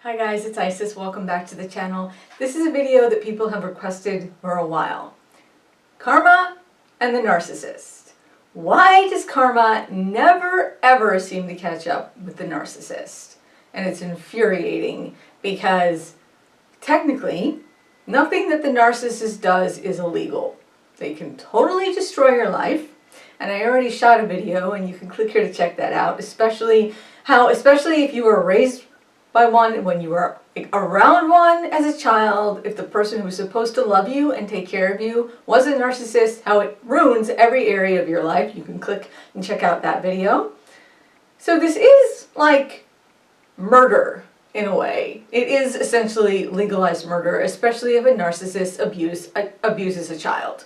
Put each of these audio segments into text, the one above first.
Hi guys, it's Isis. Welcome back to the channel. This is a video that people have requested for a while. Karma and the narcissist. Why does karma never ever seem to catch up with the narcissist? And it's infuriating because technically nothing that the narcissist does is illegal. They can totally destroy your life. And I already shot a video and you can click here to check that out, especially if you were raised by one, when you were around one as a child, if the person who was supposed to love you and take care of you was a narcissist, how it ruins every area of your life. You can click and check out that video. So this is like murder in a way. It is essentially legalized murder, especially if a narcissist abuses a child.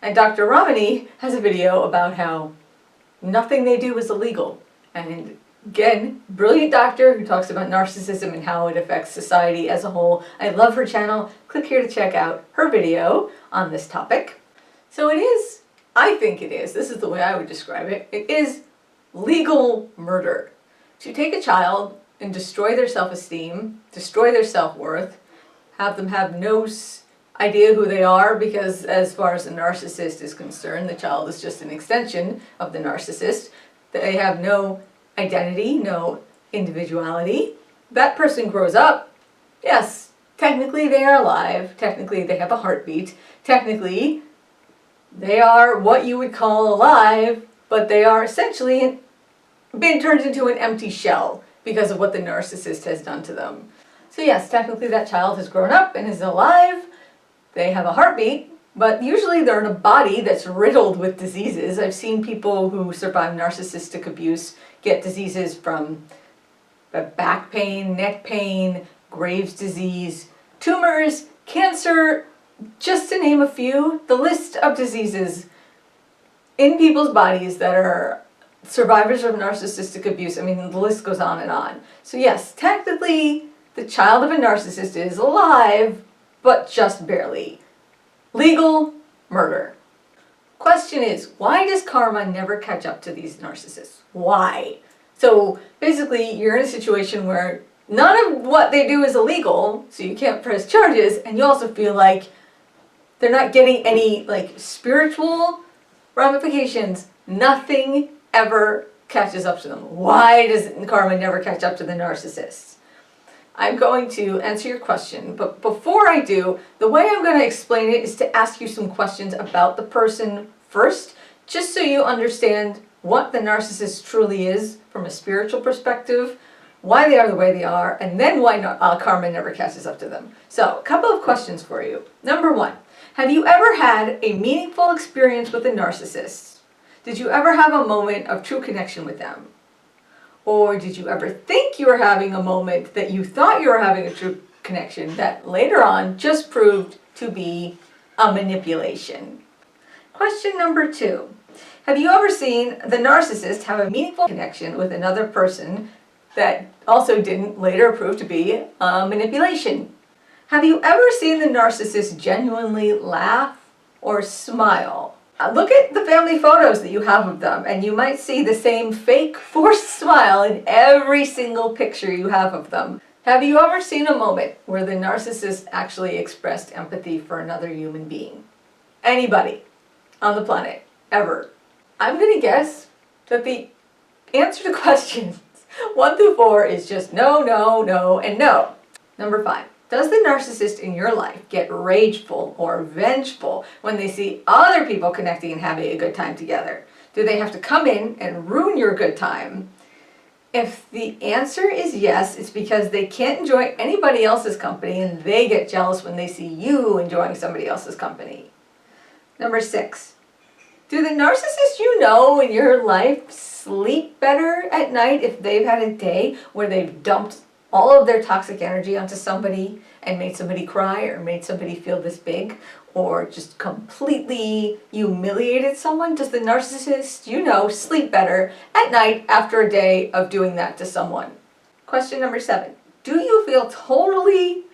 And Dr. Ramani has a video about how nothing they do is illegal. And again, brilliant doctor who talks about narcissism and how it affects society as a whole. I love her channel. Click here to check out her video on this topic. So it is, I think it is, this is the way I would describe it, it is legal murder. To take a child and destroy their self-esteem, destroy their self-worth, have them have no idea who they are, because as far as the narcissist is concerned, the child is just an extension of the narcissist. They have no identity, no individuality. That person grows up, yes, technically they are alive, technically they have a heartbeat, technically they are what you would call alive, but they are essentially being turned into an empty shell because of what the narcissist has done to them. So yes, technically that child has grown up and is alive, they have a heartbeat, but usually they're in a body that's riddled with diseases. I've seen people who survive narcissistic abuse get diseases from back pain, neck pain, Graves' disease, tumors, cancer, just to name a few. The list of diseases in people's bodies that are survivors of narcissistic abuse, I mean, the list goes on and on. So yes, technically the child of a narcissist is alive, but just barely. Legal murder. Question is, why does karma never catch up to these narcissists? Why? So basically you're in a situation where none of what they do is illegal, so you can't press charges, and you also feel like they're not getting any like spiritual ramifications. Nothing ever catches up to them. Why does karma never catch up to the narcissists? I'm going to answer your question, but before I do, the way I'm going to explain it is to ask you some questions about the person first, just so you understand what the narcissist truly is from a spiritual perspective, why they are the way they are, and then why karma never catches up to them. So, a couple of questions for you. Number one, have you ever had a meaningful experience with a narcissist? Did you ever have a moment of true connection with them? Or did you ever think you were having a moment that you thought you were having a true connection that later on just proved to be a manipulation? Question number two. Have you ever seen the narcissist have a meaningful connection with another person that also didn't later prove to be a manipulation? Have you ever seen the narcissist genuinely laugh or smile? Look at the family photos that you have of them, and you might see the same fake forced smile in every single picture you have of them. Have you ever seen a moment where the narcissist actually expressed empathy for another human being? Anybody on the planet, ever? I'm going to guess that the answer to questions 1 through 4 is just no, no, no, and no. Number 5. Does the narcissist in your life get rageful or vengeful when they see other people connecting and having a good time together? Do they have to come in and ruin your good time? If the answer is yes, it's because they can't enjoy anybody else's company and they get jealous when they see you enjoying somebody else's company. Number 6. Do the narcissists you know in your life sleep better at night if they've had a day where they've dumped all of their toxic energy onto somebody and made somebody cry or made somebody feel this big or just completely humiliated someone? Does the narcissist you know sleep better at night after a day of doing that to someone? Question number 7. Do you feel totally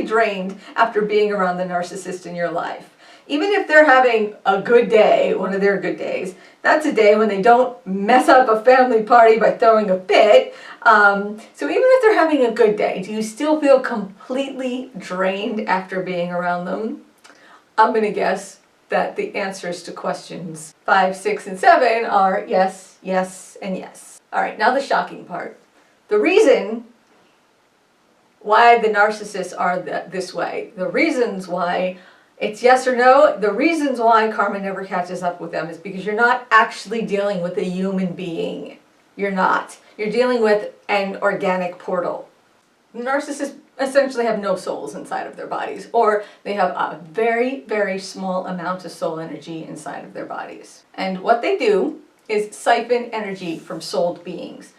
drained after being around the narcissist in your life? Even if they're having a good day, one of their good days, that's a day when they don't mess up a family party by throwing a fit. So even if they're having a good day, do you still feel completely drained after being around them? I'm going to guess that the answers to questions 5, 6, and 7 are yes, yes, and yes. All right, now the shocking part. The reason why the narcissists are this way, the reasons why it's yes or no, the reasons why karma never catches up with them is because you're not actually dealing with a human being. You're not. You're dealing with an organic portal. Narcissists essentially have no souls inside of their bodies, or they have a very, very small amount of soul energy inside of their bodies. And what they do is siphon energy from souled beings.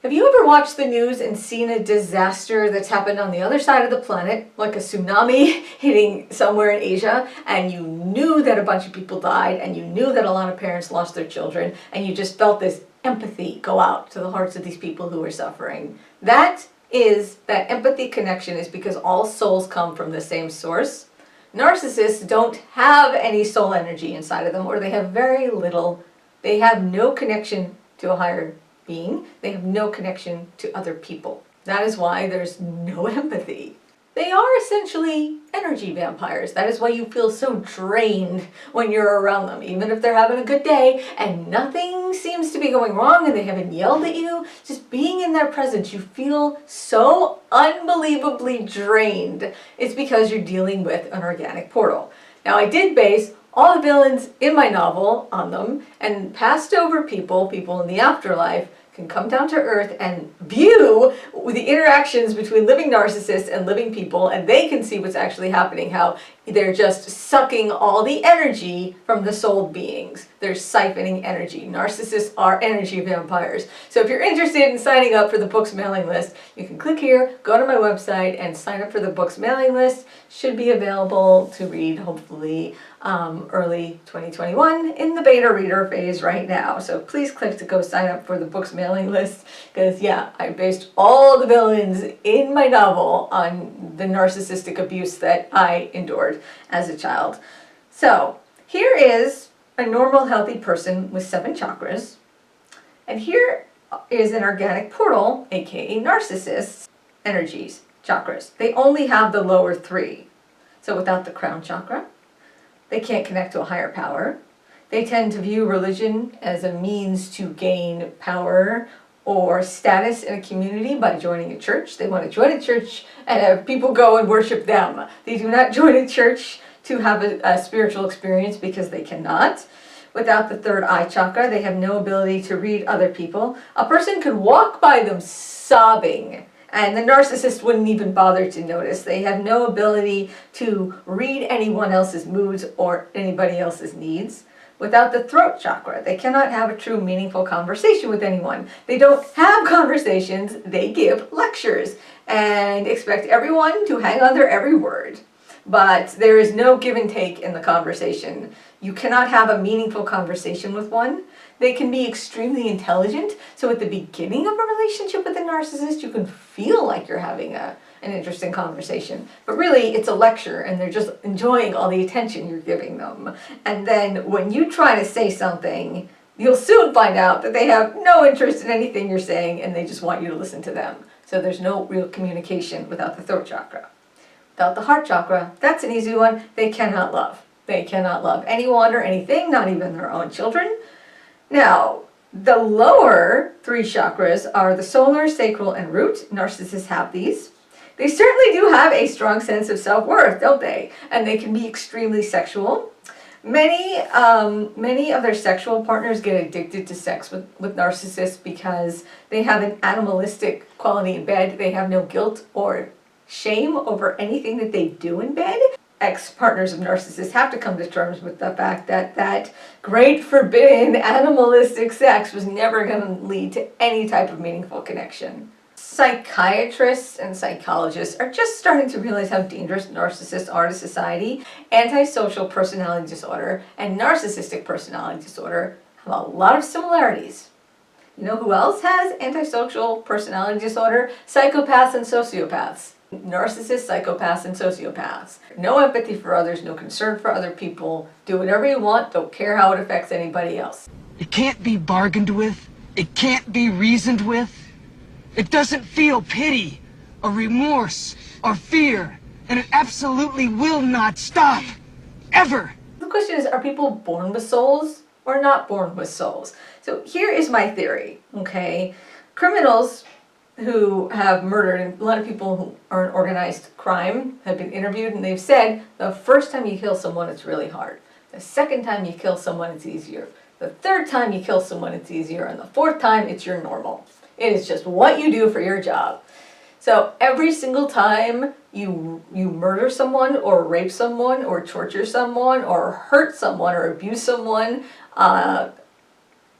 Have you ever watched the news and seen a disaster that's happened on the other side of the planet, like a tsunami hitting somewhere in Asia, and you knew that a bunch of people died, and you knew that a lot of parents lost their children, and you just felt this empathy go out to the hearts of these people who were suffering? That empathy connection is because all souls come from the same source. Narcissists don't have any soul energy inside of them, or they have very little. They have no connection to a higher being. They have no connection to other people. That is why there's no empathy. They are essentially energy vampires. That is why you feel so drained when you're around them. Even if they're having a good day and nothing seems to be going wrong and they haven't yelled at you, just being in their presence, you feel so unbelievably drained. It's because you're dealing with an organic portal. Now, I did base all the villains in my novel on them, and passed over people in the afterlife can come down to earth and view the interactions between living narcissists and living people, and they can see what's actually happening, how they're just sucking all the energy from the soul beings. They're siphoning energy. Narcissists are energy vampires. So if you're interested in signing up for the book's mailing list, you can click here, go to my website, and sign up for the book's mailing list. Should be available to read, hopefully, early 2021 in the beta reader phase right now. So please click to go sign up for the book's mailing list, because yeah, I based all the villains in my novel on the narcissistic abuse that I endured as a child. So here is a normal healthy person with 7 chakras, and here is an organic portal, aka narcissists, energies, chakras. They only have the lower 3. So without the crown chakra, they can't connect to a higher power. They tend to view religion as a means to gain power or status in a community by joining a church. They want to join a church and have people go and worship them. They do not join a church to have a spiritual experience, because they cannot. Without the 3rd eye chakra, they have no ability to read other people. A person could walk by them sobbing, and the narcissist wouldn't even bother to notice. They have no ability to read anyone else's moods or anybody else's needs. Without the throat chakra, they cannot have a true meaningful conversation with anyone. They don't have conversations, they give lectures and expect everyone to hang on their every word. But there is no give and take in the conversation. You cannot have a meaningful conversation with one. They can be extremely intelligent, so at the beginning of a relationship with a narcissist, you can feel like you're having an interesting conversation. But really, it's a lecture, and they're just enjoying all the attention you're giving them. And then when you try to say something, you'll soon find out that they have no interest in anything you're saying, and they just want you to listen to them. So there's no real communication without the throat chakra. Without the heart chakra, that's an easy one. They cannot love. They cannot love anyone or anything, not even their own children. Now, the lower 3 chakras are the solar, sacral, and root. Narcissists have these. They certainly do have a strong sense of self-worth, don't they? And they can be extremely sexual. Many of their sexual partners get addicted to sex with narcissists because they have an animalistic quality in bed. They have no guilt or shame over anything that they do in bed. Ex-partners of narcissists have to come to terms with the fact that that great forbidden animalistic sex was never going to lead to any type of meaningful connection. Psychiatrists and psychologists are just starting to realize how dangerous narcissists are to society. Antisocial personality disorder and narcissistic personality disorder have a lot of similarities. You know who else has antisocial personality disorder? Psychopaths and sociopaths. Narcissists, psychopaths, and sociopaths. No empathy for others, no concern for other people. Do whatever you want, don't care how it affects anybody else. It can't be bargained with. It can't be reasoned with. It doesn't feel pity or remorse or fear. And it absolutely will not stop. Ever. The question is, are people born with souls or not born with souls? So here is my theory, okay? Criminals who have murdered, and a lot of people who are in organized crime have been interviewed, and they've said the first time you kill someone, it's really hard. The second time you kill someone, it's easier. The third time you kill someone, it's easier. And the fourth time, it's your normal. It is just what you do for your job. So every single time you murder someone or rape someone or torture someone or hurt someone or abuse someone,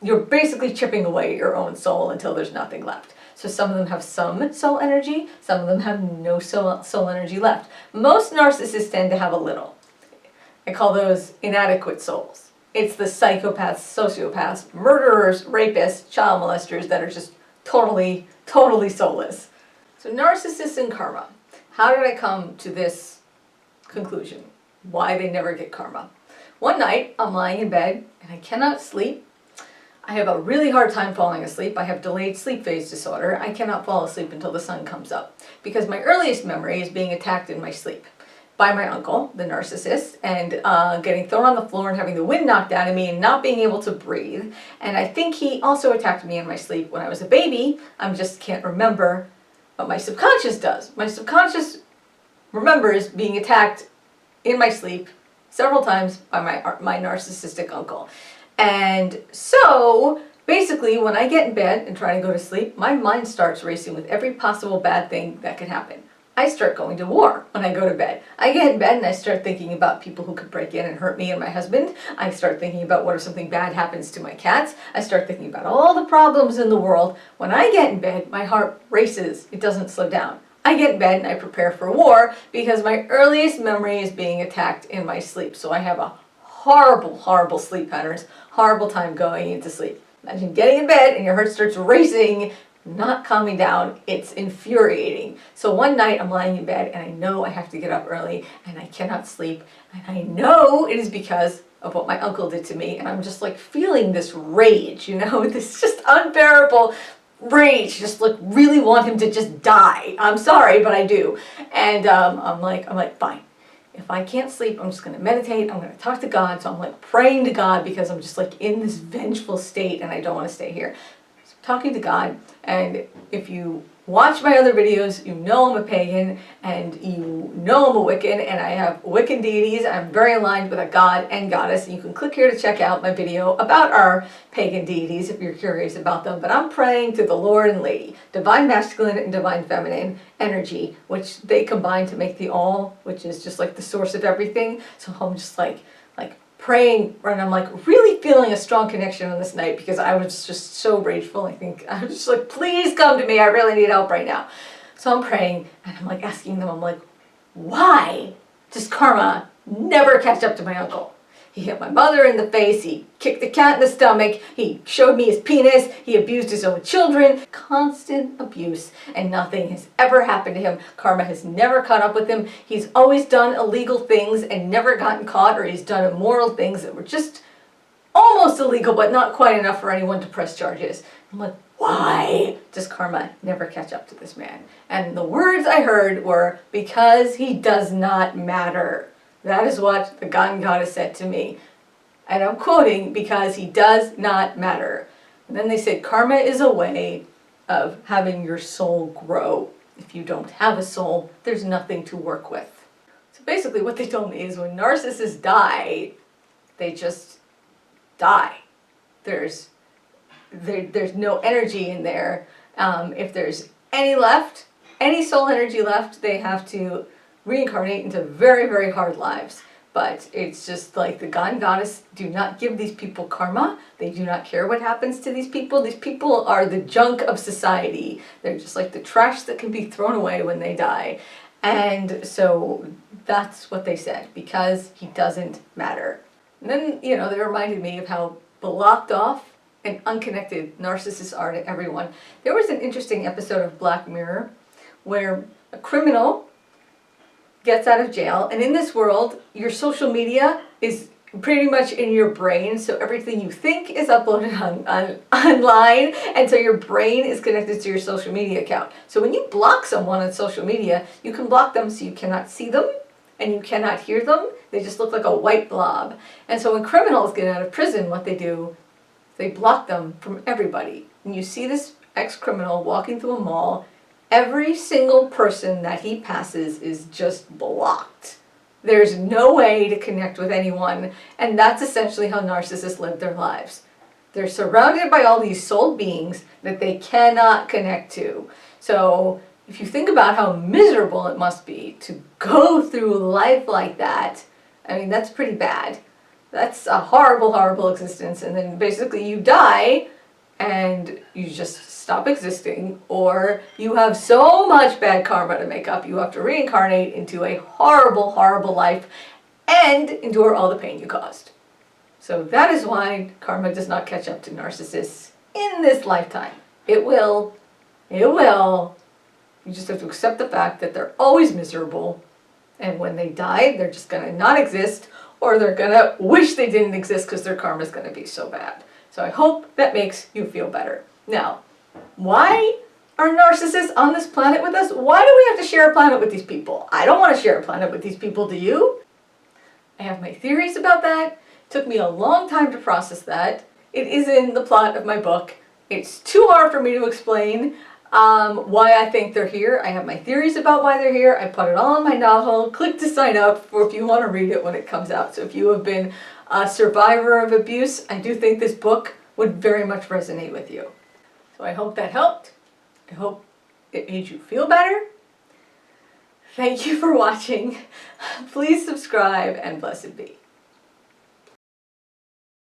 you're basically chipping away your own soul until there's nothing left. So some of them have some soul energy, some of them have no soul energy left. Most narcissists tend to have a little. I call those inadequate souls. It's the psychopaths, sociopaths, murderers, rapists, child molesters that are just totally soulless. So narcissists and karma. How did I come to this conclusion? Why they never get karma? One night, I'm lying in bed and I cannot sleep. I have a really hard time falling asleep. I have delayed sleep phase disorder. I cannot fall asleep until the sun comes up because my earliest memory is being attacked in my sleep by my uncle, the narcissist, and getting thrown on the floor and having the wind knocked out of me and not being able to breathe. And I think he also attacked me in my sleep when I was a baby. I just can't remember, but my subconscious does. My subconscious remembers being attacked in my sleep several times by my narcissistic uncle. And so basically when I get in bed and try to go to sleep, my mind starts racing with every possible bad thing that could happen. I start going to war when I go to bed. I get in bed and I start thinking about people who could break in and hurt me and my husband. I start thinking about what if something bad happens to my cats. I start thinking about all the problems in the world. When I get in bed, my heart races. It doesn't slow down. I get in bed and I prepare for war because my earliest memory is being attacked in my sleep. So I have a horrible sleep patterns, horrible time going into sleep. Imagine getting in bed and your heart starts racing, not calming down. It's infuriating. So one night I'm lying in bed and I know I have to get up early and I cannot sleep. And I know it is because of what my uncle did to me. And I'm just like feeling this rage, this just unbearable rage. Just like really want him to just die. I'm sorry, but I do. And I'm like, fine. If I can't sleep, I'm just going to meditate. I'm going to talk to God. So I'm like praying to God because I'm just like in this vengeful state and I don't want to stay here. So I'm talking to God. And if you watch my other videos, you know I'm a pagan and you know I'm a Wiccan and I have Wiccan deities. I'm very aligned with a god and goddess. And you can click here to check out my video about our pagan deities if you're curious about them. But I'm praying to the Lord and Lady, divine masculine and divine feminine energy, which they combine to make the all, which is just like the source of everything. So I'm just like praying, and I'm like really feeling a strong connection on this night because I was just so rageful. I think I was just like, please come to me. I really need help right now. So I'm praying and I'm like asking them, I'm like, why does karma never catch up to my uncle? He hit my mother in the face, he kicked the cat in the stomach, he showed me his penis, he abused his own children. Constant abuse, and nothing has ever happened to him. Karma has never caught up with him. He's always done illegal things and never gotten caught, or he's done immoral things that were just almost illegal, but not quite enough for anyone to press charges. I'm like, why does karma never catch up to this man? And the words I heard were, because he does not matter. That is what the God and Goddess said to me. And I'm quoting, because he does not matter. And then they said, karma is a way of having your soul grow. If you don't have a soul, there's nothing to work with. So basically what they told me is when narcissists die, they just die. There's no energy in there. If there's any left, any soul energy left, they have to reincarnate into very hard lives. But it's just like the God and Goddess do not give these people karma. They do not care what happens to these people. These people are the junk of society. They're just like the trash that can be thrown away when they die. And so that's what they said, because he doesn't matter. And then, they reminded me of how blocked off and unconnected narcissists are to everyone. There was an interesting episode of Black Mirror where a criminal gets out of jail, and in this world, your social media is pretty much in your brain, so everything you think is uploaded online, and so your brain is connected to your social media account. So when you block someone on social media, you can block them so you cannot see them and you cannot hear them. They just look like a white blob. And so when criminals get out of prison, what they do, they block them from everybody. When you see this ex-criminal walking through a mall, every single person that he passes is just blocked. There's no way to connect with anyone, and that's essentially how narcissists live their lives. They're surrounded by all these soul beings that they cannot connect to. So if you think about how miserable it must be to go through life like that, I mean, that's pretty bad. That's a horrible, horrible existence, and then basically you die and you just stop existing, or you have so much bad karma to make up, you have to reincarnate into a horrible, horrible life and endure all the pain you caused. So that is why karma does not catch up to narcissists in this lifetime. It will. It will. You just have to accept the fact that they're always miserable, and when they die, they're just going to not exist, or they're going to wish they didn't exist because their karma is going to be so bad. So I hope that makes you feel better. Now, why are narcissists on this planet with us? Why do we have to share a planet with these people? I don't want to share a planet with these people, do you? I have my theories about that. It took me a long time to process that. It is in the plot of my book. It's too hard for me to explain why I think they're here. I have my theories about why they're here. I put it all in my novel. Click to sign up for if you want to read it when it comes out. So if you have been a survivor of abuse, I do think this book would very much resonate with you. So I hope that helped. I hope it made you feel better. Thank you for watching. Please subscribe, and blessed be.